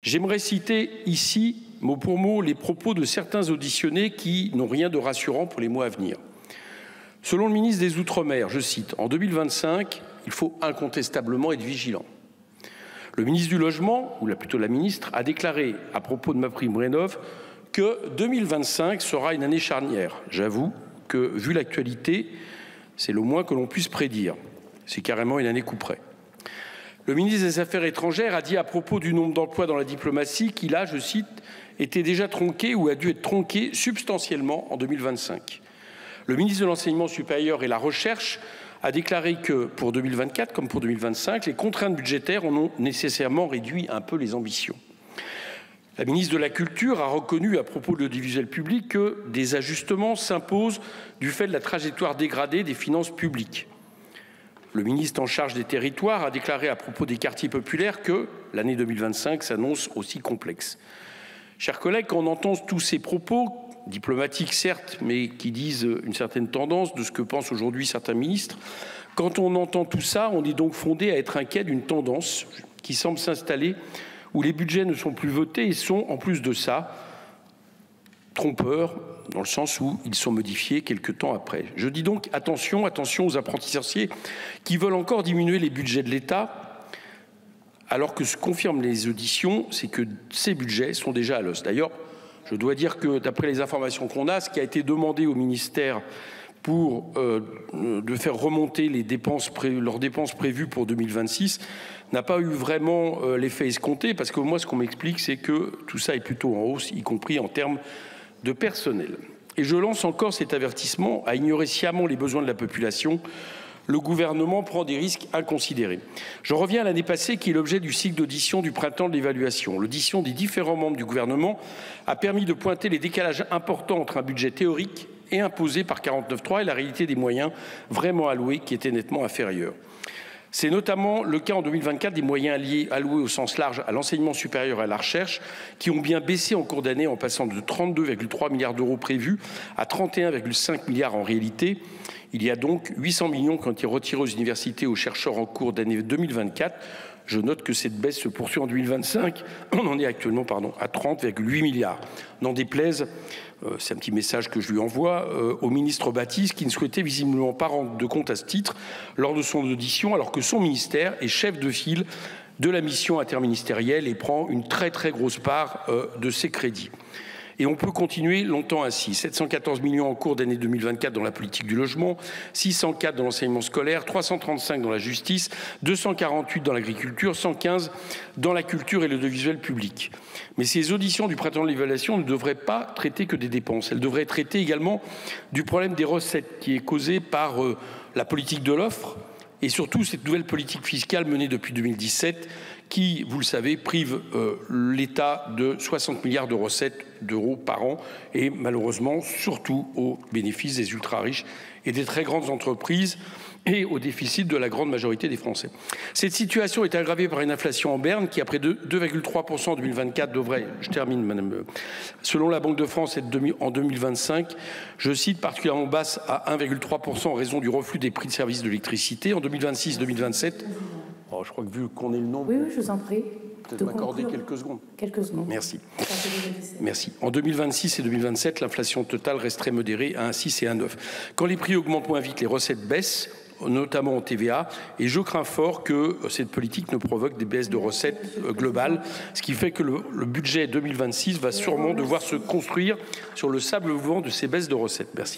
J'aimerais citer ici, mot pour mot, les propos de certains auditionnés qui n'ont rien de rassurant pour les mois à venir. Selon le ministre des Outre-mer, je cite, « En 2025, il faut incontestablement être vigilant. » Le ministre du Logement, ou plutôt la ministre, a déclaré à propos de MaPrimeRénov' que 2025 sera une année charnière. J'avoue que, vu l'actualité, c'est le moins que l'on puisse prédire. C'est carrément une année coup près. Le ministre des Affaires étrangères a dit à propos du nombre d'emplois dans la diplomatie qu'il a, je cite, « été déjà tronqué ou a dû être tronqué substantiellement en 2025 ». Le ministre de l'Enseignement supérieur et de la Recherche a déclaré que pour 2024 comme pour 2025, les contraintes budgétaires en ont nécessairement réduit un peu les ambitions. La ministre de la Culture a reconnu à propos de l'audiovisuel public que des ajustements s'imposent du fait de la trajectoire dégradée des finances publiques. Le ministre en charge des territoires a déclaré à propos des quartiers populaires que l'année 2025 s'annonce aussi complexe. Chers collègues, quand on entend tous ces propos, diplomatiques certes, mais qui disent une certaine tendance de ce que pensent aujourd'hui certains ministres, quand on entend tout ça, on est donc fondé à être inquiet d'une tendance qui semble s'installer où les budgets ne sont plus votés et sont, en plus de ça, trompeurs, dans le sens où ils sont modifiés quelque temps après. Je dis donc attention, attention aux apprentis sorciers qui veulent encore diminuer les budgets de l'État, alors que ce confirment les auditions, c'est que ces budgets sont déjà à l'os. D'ailleurs, je dois dire que, d'après les informations qu'on a, ce qui a été demandé au ministère pour de faire remonter leurs dépenses prévues pour 2026 n'a pas eu vraiment l'effet escompté, parce que moi, ce qu'on m'explique, c'est que tout ça est plutôt en hausse, y compris en termes de personnel. Et je lance encore cet avertissement à ignorer sciemment les besoins de la population. Le gouvernement prend des risques inconsidérés. Je reviens à l'année passée qui est l'objet du cycle d'audition du printemps de l'évaluation. L'audition des différents membres du gouvernement a permis de pointer les décalages importants entre un budget théorique et imposé par 49.3 et la réalité des moyens vraiment alloués qui étaient nettement inférieurs. C'est notamment le cas en 2024 des moyens alloués au sens large à l'enseignement supérieur et à la recherche qui ont bien baissé en cours d'année en passant de 32,3 milliards d'euros prévus à 31,5 milliards en réalité. Il y a donc 800 millions qui ont été retirés aux universités et aux chercheurs en cours d'année 2024. Je note que cette baisse se poursuit en 2025. On en est actuellement à 30,8 milliards. N'en déplaise, c'est un petit message que je lui envoie, au ministre Baptiste qui ne souhaitait visiblement pas rendre de compte à ce titre lors de son audition, alors que son ministère est chef de file de la mission interministérielle et prend une très grosse part de ces crédits. Et on peut continuer longtemps ainsi. 714 millions en cours d'année 2024 dans la politique du logement, 604 dans l'enseignement scolaire, 335 dans la justice, 248 dans l'agriculture, 115 dans la culture et l'audiovisuel public. Mais ces auditions du printemps de l'évaluation ne devraient pas traiter que des dépenses. Elles devraient traiter également du problème des recettes qui est causé par la politique de l'offre et surtout cette nouvelle politique fiscale menée depuis 2017 qui, vous le savez, prive l'État de 60 milliards de recettes d'euros par an et malheureusement surtout au bénéfice des ultra-riches et des très grandes entreprises et au déficit de la grande majorité des Français. Cette situation est aggravée par une inflation en berne qui, après 2,3% en 2024, devrait, je termine madame, selon la Banque de France, être en 2025, je cite, particulièrement basse à 1,3% en raison du reflux des prix de services de l'électricité. En 2026-2027, oh, je crois que vu qu'on est le nombre... Oui, je vous en prie. Peut-être m'accorder quelques secondes. Quelques secondes. Merci. Merci. En 2026 et 2027, l'inflation totale resterait modérée à 1,6 et 1,9. Quand les prix augmentent moins vite, les recettes baissent, notamment en TVA, et je crains fort que cette politique ne provoque des baisses de recettes globales, ce qui fait que le budget 2026 va sûrement devoir se construire sur le sable mouvant de ces baisses de recettes. Merci.